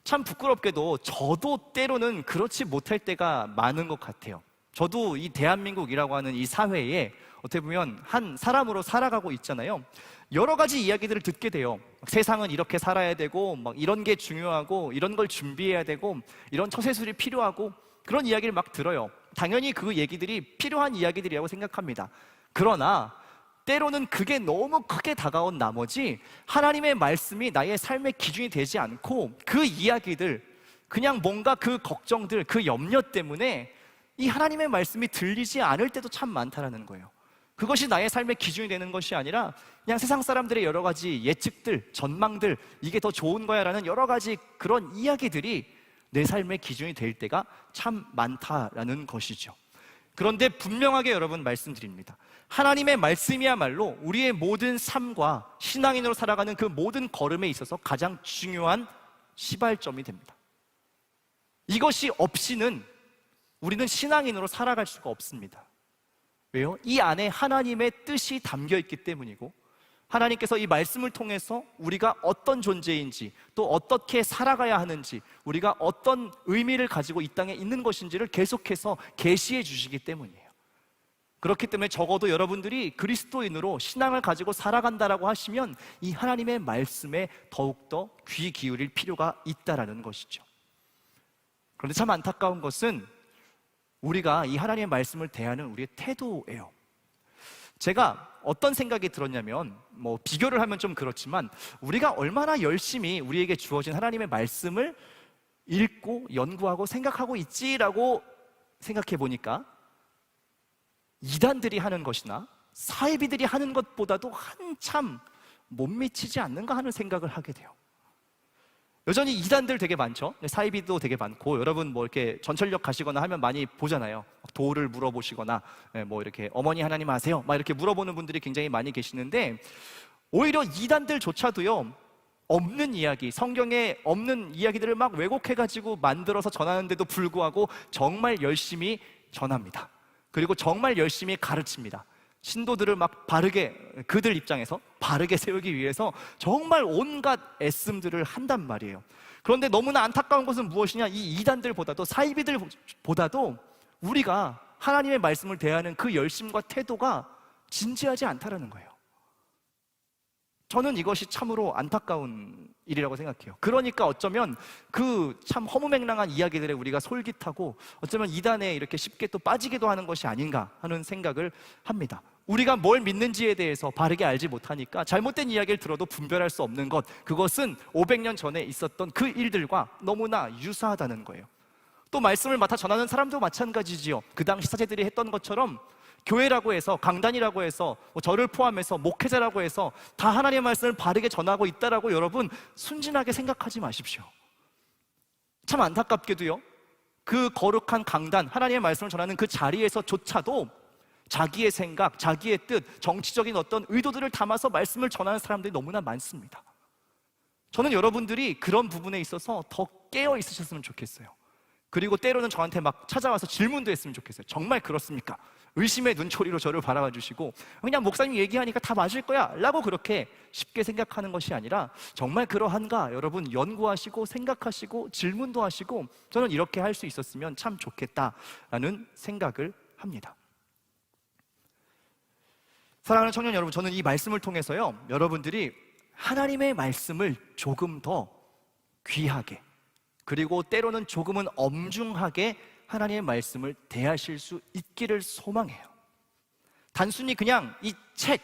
참 부끄럽게도 저도 때로는 그렇지 못할 때가 많은 것 같아요. 저도 이 대한민국이라고 하는 이 사회에 어떻게 보면 한 사람으로 살아가고 있잖아요. 여러 가지 이야기들을 듣게 돼요. 세상은 이렇게 살아야 되고 막 이런 게 중요하고 이런 걸 준비해야 되고 이런 처세술이 필요하고 그런 이야기를 막 들어요. 당연히 그 얘기들이 필요한 이야기들이라고 생각합니다. 그러나 때로는 그게 너무 크게 다가온 나머지 하나님의 말씀이 나의 삶의 기준이 되지 않고 그 이야기들, 그냥 뭔가 그 걱정들, 그 염려 때문에 이 하나님의 말씀이 들리지 않을 때도 참 많다라는 거예요. 그것이 나의 삶의 기준이 되는 것이 아니라 그냥 세상 사람들의 여러 가지 예측들, 전망들, 이게 더 좋은 거야 라는 여러 가지 그런 이야기들이 내 삶의 기준이 될 때가 참 많다라는 것이죠. 그런데 분명하게 여러분 말씀드립니다. 하나님의 말씀이야말로 우리의 모든 삶과 신앙인으로 살아가는 그 모든 걸음에 있어서 가장 중요한 시발점이 됩니다. 이것이 없이는 우리는 신앙인으로 살아갈 수가 없습니다. 왜요? 이 안에 하나님의 뜻이 담겨 있기 때문이고 하나님께서 이 말씀을 통해서 우리가 어떤 존재인지 또 어떻게 살아가야 하는지 우리가 어떤 의미를 가지고 이 땅에 있는 것인지를 계속해서 계시해 주시기 때문이에요. 그렇기 때문에 적어도 여러분들이 그리스도인으로 신앙을 가지고 살아간다라고 하시면 이 하나님의 말씀에 더욱더 귀 기울일 필요가 있다라는 것이죠. 그런데 참 안타까운 것은 우리가 이 하나님의 말씀을 대하는 우리의 태도예요. 제가 어떤 생각이 들었냐면, 뭐 비교를 하면 좀 그렇지만 우리가 얼마나 열심히 우리에게 주어진 하나님의 말씀을 읽고 연구하고 생각하고 있지라고 생각해 보니까 이단들이 하는 것이나 사이비들이 하는 것보다도 한참 못 미치지 않는가 하는 생각을 하게 돼요. 여전히 이단들 되게 많죠. 사이비도 되게 많고, 여러분 뭐 이렇게 전철역 가시거나 하면 많이 보잖아요. 도를 물어보시거나 뭐 이렇게 어머니 하나님 아세요? 막 이렇게 물어보는 분들이 굉장히 많이 계시는데, 오히려 이단들조차도요, 없는 이야기, 성경에 없는 이야기들을 막 왜곡해가지고 만들어서 전하는데도 불구하고 정말 열심히 전합니다. 그리고 정말 열심히 가르칩니다. 신도들을 막 바르게, 그들 입장에서 바르게 세우기 위해서 정말 온갖 애씀들을 한단 말이에요. 그런데 너무나 안타까운 것은 무엇이냐? 이 이단들보다도, 사이비들보다도 우리가 하나님의 말씀을 대하는 그 열심과 태도가 진지하지 않다라는 거예요. 저는 이것이 참으로 안타까운 일이라고 생각해요. 그러니까 어쩌면 그 참 허무맹랑한 이야기들에 우리가 솔깃하고, 어쩌면 이단에 이렇게 쉽게 또 빠지기도 하는 것이 아닌가 하는 생각을 합니다. 우리가 뭘 믿는지에 대해서 바르게 알지 못하니까 잘못된 이야기를 들어도 분별할 수 없는 것, 그것은 500년 전에 있었던 그 일들과 너무나 유사하다는 거예요. 또 말씀을 맡아 전하는 사람도 마찬가지지요. 그 당시 사제들이 했던 것처럼 교회라고 해서, 강단이라고 해서, 저를 포함해서 목회자라고 해서 다 하나님의 말씀을 바르게 전하고 있다라고 여러분 순진하게 생각하지 마십시오. 참 안타깝게도요, 그 거룩한 강단, 하나님의 말씀을 전하는 그 자리에서조차도 자기의 생각, 자기의 뜻, 정치적인 어떤 의도들을 담아서 말씀을 전하는 사람들이 너무나 많습니다. 저는 여러분들이 그런 부분에 있어서 더 깨어 있으셨으면 좋겠어요. 그리고 때로는 저한테 막 찾아와서 질문도 했으면 좋겠어요. 정말 그렇습니까? 의심의 눈초리로 저를 바라봐 주시고, 그냥 목사님 얘기하니까 다 맞을 거야 라고 그렇게 쉽게 생각하는 것이 아니라, 정말 그러한가 여러분 연구하시고 생각하시고 질문도 하시고, 저는 이렇게 할 수 있었으면 참 좋겠다라는 생각을 합니다. 사랑하는 청년 여러분, 저는 이 말씀을 통해서요, 여러분들이 하나님의 말씀을 조금 더 귀하게, 그리고 때로는 조금은 엄중하게 하나님의 말씀을 대하실 수 있기를 소망해요. 단순히 그냥 이 책,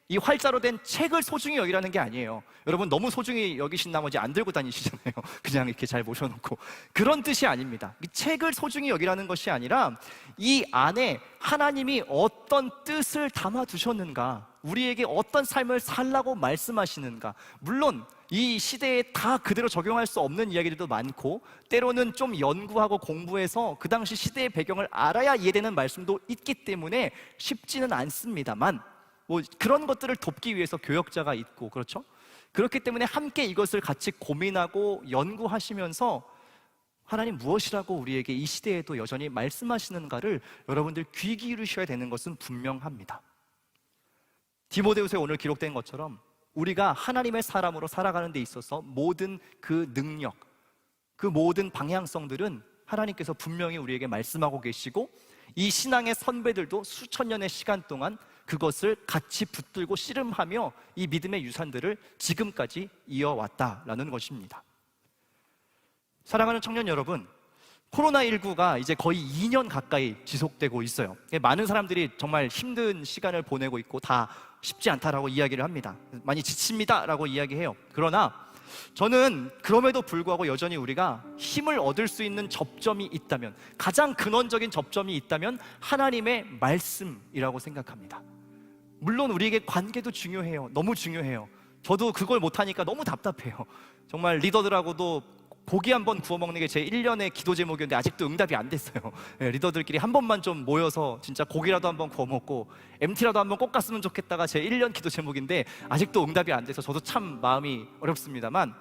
이 활자로 된 책을 소중히 여기라는 게 아니에요. 여러분 너무 소중히 여기신 나머지 안 들고 다니시잖아요. 그냥 이렇게 잘 모셔놓고. 그런 뜻이 아닙니다. 이 책을 소중히 여기라는 것이 아니라, 이 안에 하나님이 어떤 뜻을 담아두셨는가, 우리에게 어떤 삶을 살라고 말씀하시는가. 물론 이 시대에 다 그대로 적용할 수 없는 이야기들도 많고, 때로는 좀 연구하고 공부해서 그 당시 시대의 배경을 알아야 이해되는 말씀도 있기 때문에 쉽지는 않습니다만, 뭐 그런 것들을 돕기 위해서 교역자가 있고, 그렇죠? 그렇기 때문에 함께 이것을 같이 고민하고 연구하시면서 하나님 무엇이라고 우리에게 이 시대에도 여전히 말씀하시는가를 여러분들 귀 기울이셔야 되는 것은 분명합니다. 디모데후서에 오늘 기록된 것처럼 우리가 하나님의 사람으로 살아가는 데 있어서 모든 그 능력, 그 모든 방향성들은 하나님께서 분명히 우리에게 말씀하고 계시고, 이 신앙의 선배들도 수천 년의 시간 동안 그것을 같이 붙들고 씨름하며 이 믿음의 유산들을 지금까지 이어왔다라는 것입니다. 사랑하는 청년 여러분, 코로나19가 이제 거의 2년 가까이 지속되고 있어요. 많은 사람들이 정말 힘든 시간을 보내고 있고 다 쉽지 않다라고 이야기를 합니다. 많이 지칩니다라고 이야기해요. 그러나 저는 그럼에도 불구하고 여전히 우리가 힘을 얻을 수 있는 접점이 있다면, 가장 근원적인 접점이 있다면 하나님의 말씀이라고 생각합니다. 물론 우리에게 관계도 중요해요. 너무 중요해요. 저도 그걸 못하니까 너무 답답해요. 정말 리더들하고도 고기 한 번 구워 먹는 게 제 1년의 기도 제목이었는데 아직도 응답이 안 됐어요. 리더들끼리 한 번만 좀 모여서 진짜 고기라도 한 번 구워 먹고 MT라도 한 번 꼭 갔으면 좋겠다가 제 1년 기도 제목인데 아직도 응답이 안 돼서 저도 참 마음이 어렵습니다만,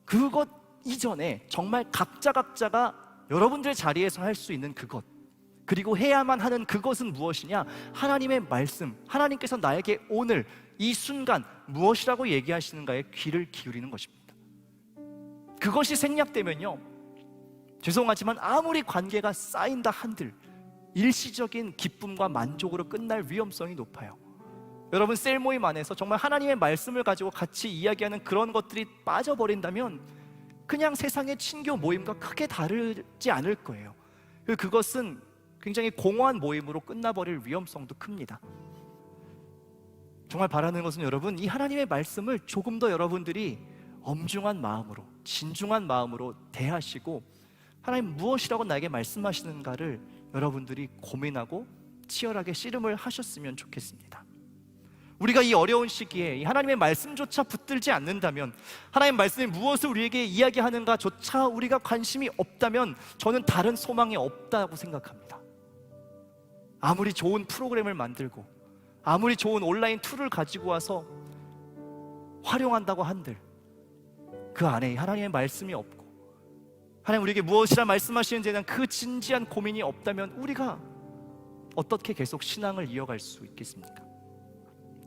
그것 이전에 정말 각자가 여러분들의 자리에서 할 수 있는 그것, 그리고 해야만 하는 그것은 무엇이냐? 하나님의 말씀, 하나님께서 나에게 오늘 이 순간 무엇이라고 얘기하시는가에 귀를 기울이는 것입니다. 그것이 생략되면요, 죄송하지만 아무리 관계가 쌓인다 한들 일시적인 기쁨과 만족으로 끝날 위험성이 높아요. 여러분, 셀 모임 안에서 정말 하나님의 말씀을 가지고 같이 이야기하는 그런 것들이 빠져버린다면 그냥 세상의 친교 모임과 크게 다르지 않을 거예요. 그것은 굉장히 공허한 모임으로 끝나버릴 위험성도 큽니다. 정말 바라는 것은 여러분, 이 하나님의 말씀을 조금 더 여러분들이 엄중한 마음으로, 진중한 마음으로 대하시고, 하나님 무엇이라고 나에게 말씀하시는가를 여러분들이 고민하고 치열하게 씨름을 하셨으면 좋겠습니다. 우리가 이 어려운 시기에 이 하나님의 말씀조차 붙들지 않는다면, 하나님의 말씀이 무엇을 우리에게 이야기하는가조차 우리가 관심이 없다면, 저는 다른 소망이 없다고 생각합니다. 아무리 좋은 프로그램을 만들고 아무리 좋은 온라인 툴을 가지고 와서 활용한다고 한들 그 안에 하나님의 말씀이 없고, 하나님 우리에게 무엇이라 말씀하시는지에 대한 그 진지한 고민이 없다면 우리가 어떻게 계속 신앙을 이어갈 수 있겠습니까?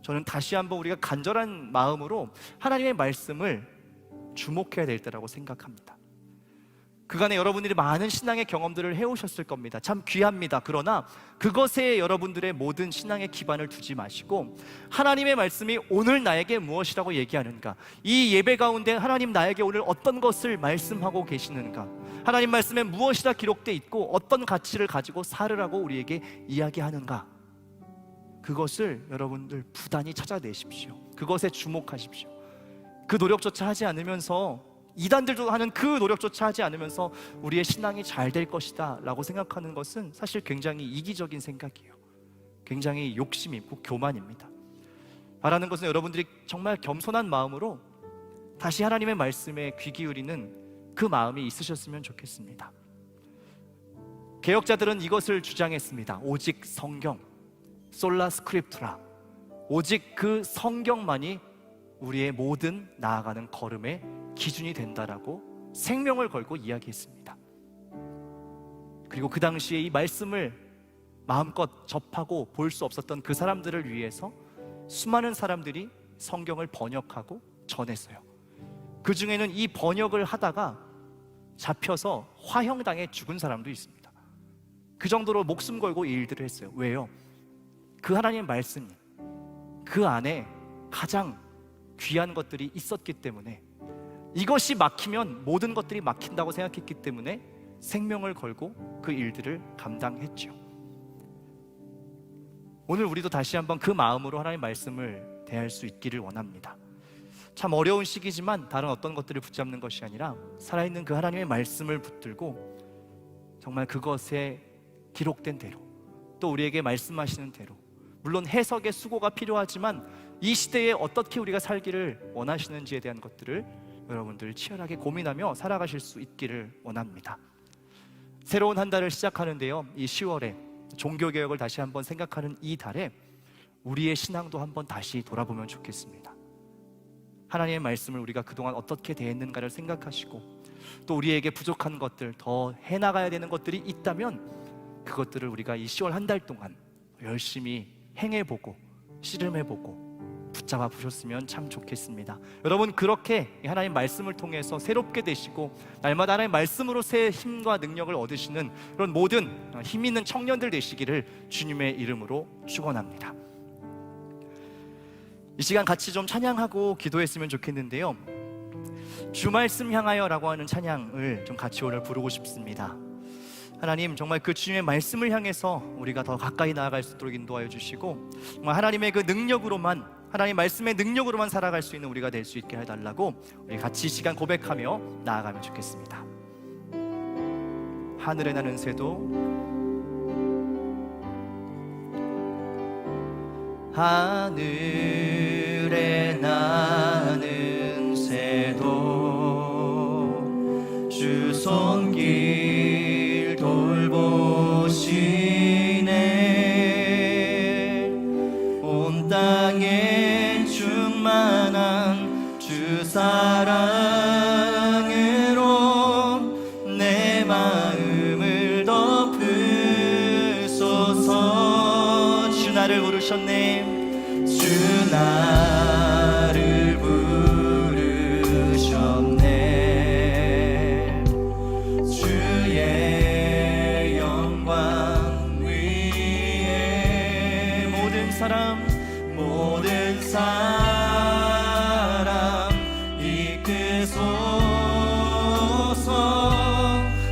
저는 다시 한번 우리가 간절한 마음으로 하나님의 말씀을 주목해야 될 때라고 생각합니다. 그간에 여러분들이 많은 신앙의 경험들을 해오셨을 겁니다. 참 귀합니다. 그러나 그것에 여러분들의 모든 신앙의 기반을 두지 마시고, 하나님의 말씀이 오늘 나에게 무엇이라고 얘기하는가, 이 예배 가운데 하나님 나에게 오늘 어떤 것을 말씀하고 계시는가, 하나님 말씀에 무엇이라 기록되어 있고 어떤 가치를 가지고 살으라고 우리에게 이야기하는가, 그것을 여러분들 부단히 찾아내십시오. 그것에 주목하십시오. 그 노력조차 하지 않으면서, 이단들도 하는 그 노력조차 하지 않으면서 우리의 신앙이 잘 될 것이다 라고 생각하는 것은 사실 굉장히 이기적인 생각이에요. 굉장히 욕심 있고 교만입니다. 바라는 것은 여러분들이 정말 겸손한 마음으로 다시 하나님의 말씀에 귀 기울이는 그 마음이 있으셨으면 좋겠습니다. 개혁자들은 이것을 주장했습니다. 오직 성경, 솔라 스크립투라, 오직 그 성경만이 우리의 모든 나아가는 걸음의 기준이 된다라고 생명을 걸고 이야기했습니다. 그리고 그 당시에 이 말씀을 마음껏 접하고 볼 수 없었던 그 사람들을 위해서 수많은 사람들이 성경을 번역하고 전했어요. 그 중에는 이 번역을 하다가 잡혀서 화형당해 죽은 사람도 있습니다. 그 정도로 목숨 걸고 이 일들을 했어요. 왜요? 그 하나님의 말씀이 그 안에 가장 귀한 것들이 있었기 때문에, 이것이 막히면 모든 것들이 막힌다고 생각했기 때문에 생명을 걸고 그 일들을 감당했죠. 오늘 우리도 다시 한번 그 마음으로 하나님의 말씀을 대할 수 있기를 원합니다. 참 어려운 시기지만 다른 어떤 것들을 붙잡는 것이 아니라 살아있는 그 하나님의 말씀을 붙들고 정말 그것에 기록된 대로, 또 우리에게 말씀하시는 대로, 물론 해석의 수고가 필요하지만 이 시대에 어떻게 우리가 살기를 원하시는지에 대한 것들을 여러분들 치열하게 고민하며 살아가실 수 있기를 원합니다. 새로운 한 달을 시작하는데요, 이 10월에 종교개혁을 다시 한번 생각하는 이 달에 우리의 신앙도 한번 다시 돌아보면 좋겠습니다. 하나님의 말씀을 우리가 그동안 어떻게 대했는가를 생각하시고, 또 우리에게 부족한 것들, 더 해나가야 되는 것들이 있다면 그것들을 우리가 이 10월 한 달 동안 열심히 행해보고 씨름해보고 붙잡아 보셨으면 참 좋겠습니다. 여러분, 그렇게 하나님의 말씀을 통해서 새롭게 되시고 날마다 하나님의 말씀으로 새 힘과 능력을 얻으시는 그런 모든 힘 있는 청년들 되시기를 주님의 이름으로 축원합니다. 이 시간 같이 좀 찬양하고 기도했으면 좋겠는데요, 주 말씀 향하여라고 하는 찬양을 좀 같이 오늘 부르고 싶습니다. 하나님, 정말 그 주님의 말씀을 향해서 우리가 더 가까이 나아갈 수 있도록 인도하여 주시고, 정말 하나님의 그 능력으로만, 하나님 말씀의 능력으로만 살아갈 수 있는 우리가 될 수 있게 해달라고 우리 같이 시간 고백하며 나아가면 좋겠습니다. 하늘에 나는 새도, 하늘에 나는 새도 주 손길 돌보시네. 온 땅에 충만한 주 사랑으로 내 마음을 덮으소서. 주 나를 부르셨네. 주 나를 부르셨네. 주의 영광 위에 모든 사람 이끄소서.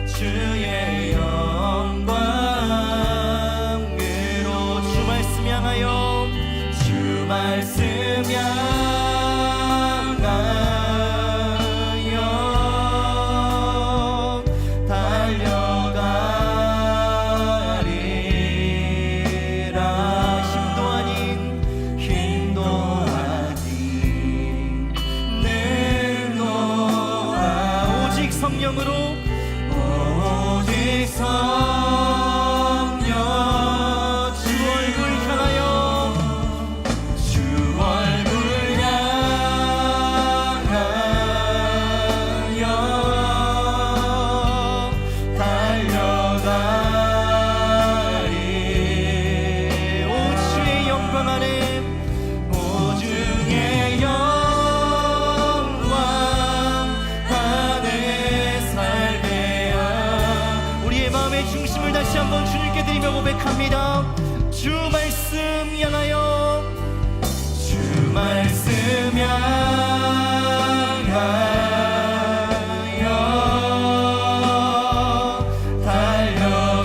주의 영광으로 주 말씀 향하여, 주 말씀 말씀 향하여 달려가리라. 힘도 아닌 능노하 오직 성령으로 오직 성령 주 얼굴 향하여 주 얼굴 향하여 달려가리. 오 주의 영광 안에 오 주의 영광 안에 살게야. 우리의 마음의 중심을 다시 한번 주님께 드리며 고백합니다. 주 말씀 향하여 주 말씀 향하여 달려가리.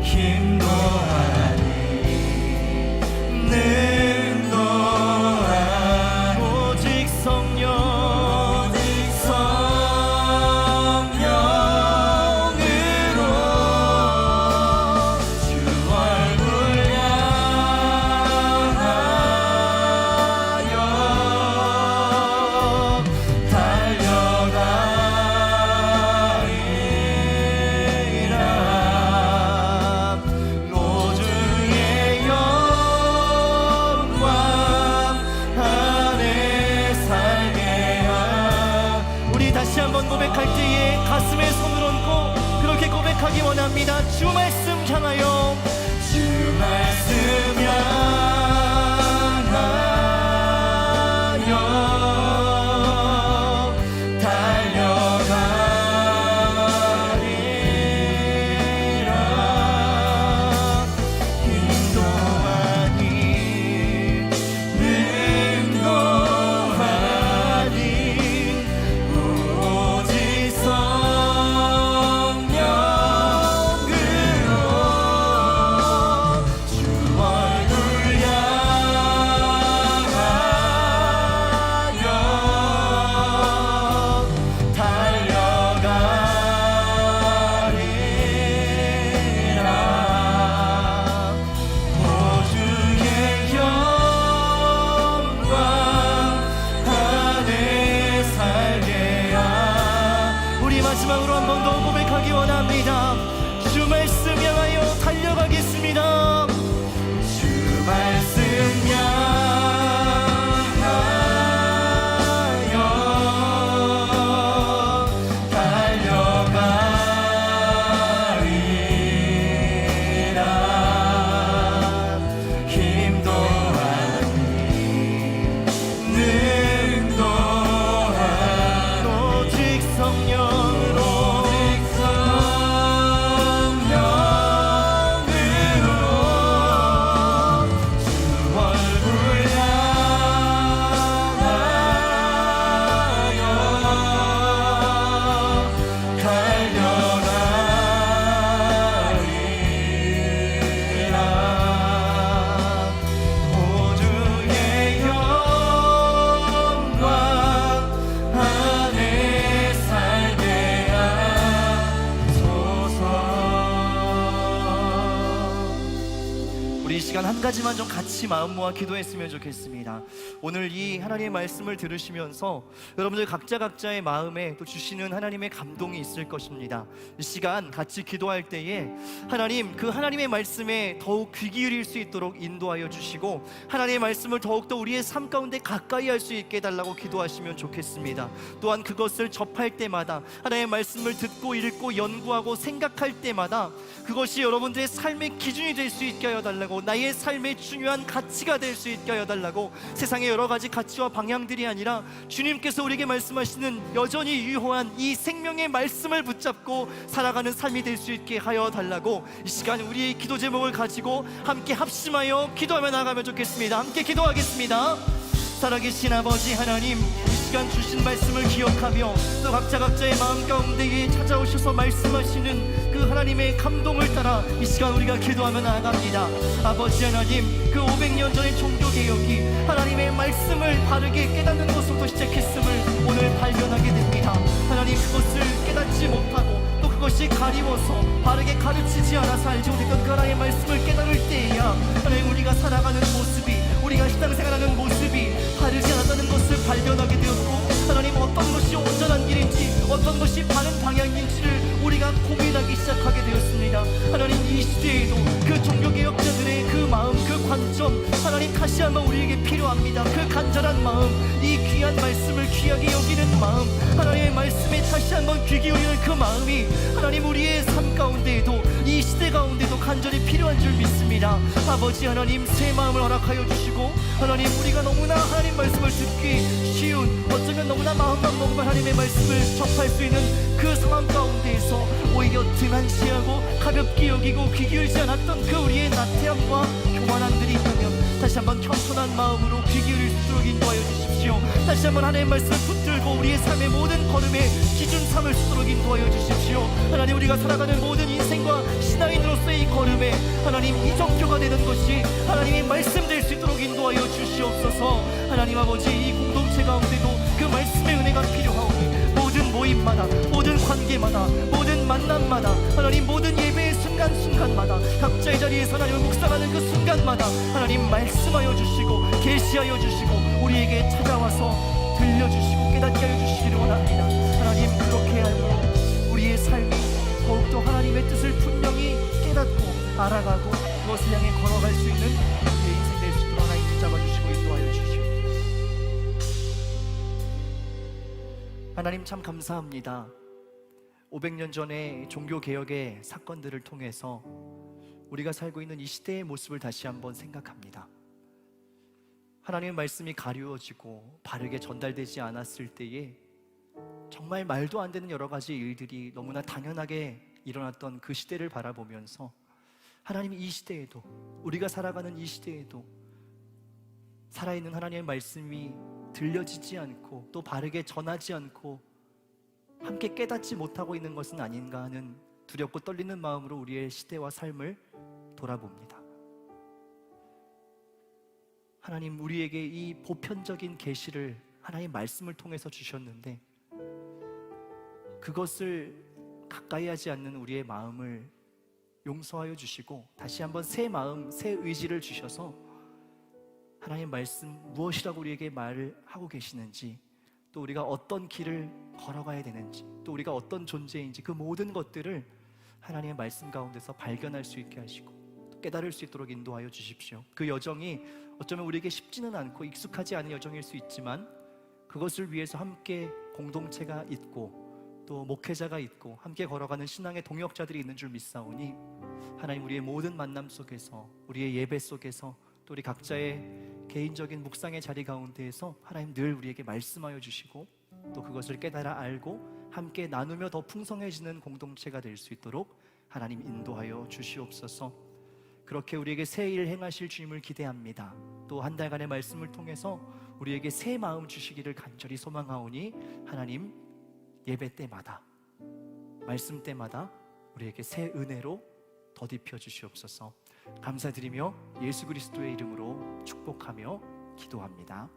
힘도 아닌 능노한 오직 성령으로 주 얼굴 향하여 달려가리라. 오주의 영광 안에 살게야. 우리 다시 한번 고백할 때에 가슴에 손을 얹고 그렇게 고백하기 원합니다. 주 말씀 향하여 주 말씀 향하여 달려가리라. 힘도 아닌 능도 아닌 오직 성령으로 주 얼굴 향하여 달려가리라. 오주의 영광 안에 살게야. 우리 마지막으로 한 번 더 고백하기 원합니다. 주 말씀 향하여 달려가겠습니다. 주 말씀 향하여 달려가리라. 힘도 아닌 능도한 오직 성령으로 주 얼굴 향하여 달려가리라. 오주의 영광 안에 살게 하소서. 우리 이 시간 한 가지만 좀 같이 마음 모아 기도했으면 좋겠습니다. 오늘 이 하나님의 말씀을 들으시면서 여러분들 각자의 마음에 또 주시는 하나님의 감동이 있을 것입니다. 이 시간 같이 기도할 때에 하나님, 그 하나님의 말씀에 더욱 귀 기울일 수 있도록 인도하여 주시고 하나님의 말씀을 더욱더 우리의 삶 가운데 가까이 할 수 있게 해달라고 기도하시면 좋겠습니다. 또한 그것을 접할 때마다 하나님의 말씀을 듣고 읽고 연구하고 생각할 때마다 그것이 여러분들의 삶의 기준이 될 수 있게 하여 달라고, 나의 삶의 중요한 가치가 될 수 있게 하여 달라고, 세상의 여러 가지 가치와 방향들이 아니라 주님께서 우리에게 말씀하시는 여전히 유효한 이 생명의 말씀을 붙잡고 살아가는 삶이 될 수 있게 하여 달라고 이 시간 우리의 기도 제목을 가지고 함께 합심하여 기도하며 나가면 좋겠습니다. 함께 기도하겠습니다. 살아계신 아버지 하나님, 이 시간 주신 말씀을 기억하며 또 각자의 마음 가운데에 찾아오셔서 말씀하시는 그 하나님의 감동을 따라 이 시간 우리가 기도하며 나아갑니다. 아버지 하나님, 그 500년 전의 종교개혁이 하나님의 말씀을 바르게 깨닫는 것부터 시작했음을 오늘 발견하게 됩니다. 하나님, 그것을 깨닫지 못하고 또 그것이 가리워서 바르게 가르치지 않아서 알지 못했던 그 하나님의 말씀을 깨달을 때에야 하나님, 우리가 살아가는 모습이, 우리가 신앙생활하는 모습이 바르지 않았다는 것을 발견하게 되었고, 하나님, 어떤 것이 온전한 길인지 어떤 것이 바른 방향인지를 우리가 고민하기 시작하게 되었습니다. 하나님, 이 시대에도 그 종교개혁자들의 그 마음, 그 관점, 하나님, 다시 한번 우리에게 필요합니다. 그 간절한 마음, 이 귀한 말씀을 귀하게 여기는 마음, 하나님의 말씀에 다시 한번 귀 기울이는 그 마음이 하나님, 우리의 삶 가운데에도, 이 시대 가운데도 간절히 필요한 줄 믿습니다. 아버지 하나님, 새 마음을 허락하여 주시고, 하나님, 우리가 너무나 하나님 말씀을 듣기 쉬운, 어쩌면 너무나 마음만 먹으면 하나님의 말씀을 접할 수 있는 그 상황 가운데에서 오히려 등한시하고 가볍게 여기고 귀 기울이지 않았던 그 우리의 나태함과 교만함들이 있다면 다시 한번 겸손한 마음으로 귀 기울일 수 있도록 인도하여 주십시오. 다시 한번 하나님의 말씀을 붙들고 우리의 삶의 모든 걸음에 기준 삼을 수 있도록 인도하여 주십시오. 하나님, 우리가 살아가는 모든 인생과 신앙인으로서의 이 걸음에 하나님, 이정표가 되는 것이 하나님의 말씀 될 수 있도록 인도하여 주시옵소서. 하나님 아버지, 이 공동체 가운데도 그 말씀의 은혜가 필요하오니 모든 모임마다, 모든 관계마다, 모든 만남마다, 하나님, 모든 예배의 순간순간마다, 각자의 자리에서 하나님을 묵상하는 그 순간마다 하나님 말씀하여 주시고 계시하여 주시고 우리에게 찾아와서 들려주시고 깨닫게 하여 주시기를 원합니다. 하나님, 그렇게 함으로 우리의 삶이 더욱더 하나님의 뜻을 분명히 깨닫고 알아가고 그것을 향해 걸어갈 수 있는 우리의 인생 될 수 있도록 하나님 붙잡아주시고 인도하여 주시오. 하나님, 참 감사합니다. 500년 전의 종교개혁의 사건들을 통해서 우리가 살고 있는 이 시대의 모습을 다시 한번 생각합니다. 하나님의 말씀이 가리워지고 바르게 전달되지 않았을 때에 정말 말도 안 되는 여러 가지 일들이 너무나 당연하게 일어났던 그 시대를 바라보면서 하나님이 이 시대에도, 우리가 살아가는 이 시대에도 살아있는 하나님의 말씀이 들려지지 않고 또 바르게 전하지 않고 함께 깨닫지 못하고 있는 것은 아닌가 하는 두렵고 떨리는 마음으로 우리의 시대와 삶을 돌아봅니다. 하나님, 우리에게 이 보편적인 계시를 하나님 말씀을 통해서 주셨는데 그것을 가까이 하지 않는 우리의 마음을 용서하여 주시고 다시 한번 새 마음, 새 의지를 주셔서 하나님 말씀 무엇이라고 우리에게 말을 하고 계시는지, 또 우리가 어떤 길을 걸어가야 되는지, 또 우리가 어떤 존재인지 그 모든 것들을 하나님의 말씀 가운데서 발견할 수 있게 하시고 깨달을 수 있도록 인도하여 주십시오. 그 여정이 어쩌면 우리에게 쉽지는 않고 익숙하지 않은 여정일 수 있지만 그것을 위해서 함께 공동체가 있고 또 목회자가 있고 함께 걸어가는 신앙의 동역자들이 있는 줄 믿사오니 하나님, 우리의 모든 만남 속에서, 우리의 예배 속에서, 또 우리 각자의 개인적인 묵상의 자리 가운데에서 하나님 늘 우리에게 말씀하여 주시고 또 그것을 깨달아 알고 함께 나누며 더 풍성해지는 공동체가 될 수 있도록 하나님 인도하여 주시옵소서. 그렇게 우리에게 새 일 행하실 주님을 기대합니다. 또 한 달간의 말씀을 통해서 우리에게 새 마음 주시기를 간절히 소망하오니 하나님, 예배 때마다, 말씀 때마다 우리에게 새 은혜로 더딥혀 주시옵소서. 감사드리며 예수 그리스도의 이름으로 축복하며 기도합니다.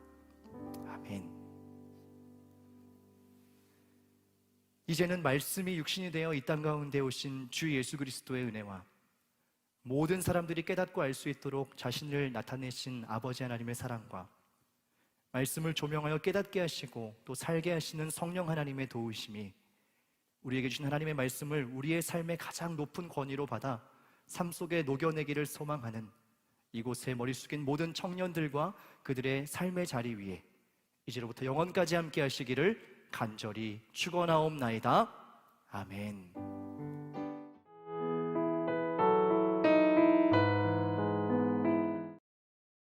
아멘. 이제는 말씀이 육신이 되어 이 땅 가운데 오신 주 예수 그리스도의 은혜와 모든 사람들이 깨닫고 알 수 있도록 자신을 나타내신 아버지 하나님의 사랑과 말씀을 조명하여 깨닫게 하시고 또 살게 하시는 성령 하나님의 도우심이 우리에게 주신 하나님의 말씀을 우리의 삶의 가장 높은 권위로 받아 삶 속에 녹여내기를 소망하는 이곳에 머리 숙인 모든 청년들과 그들의 삶의 자리 위에 이제로부터 영원까지 함께 하시기를 간절히 축원하옵나이다. 아멘.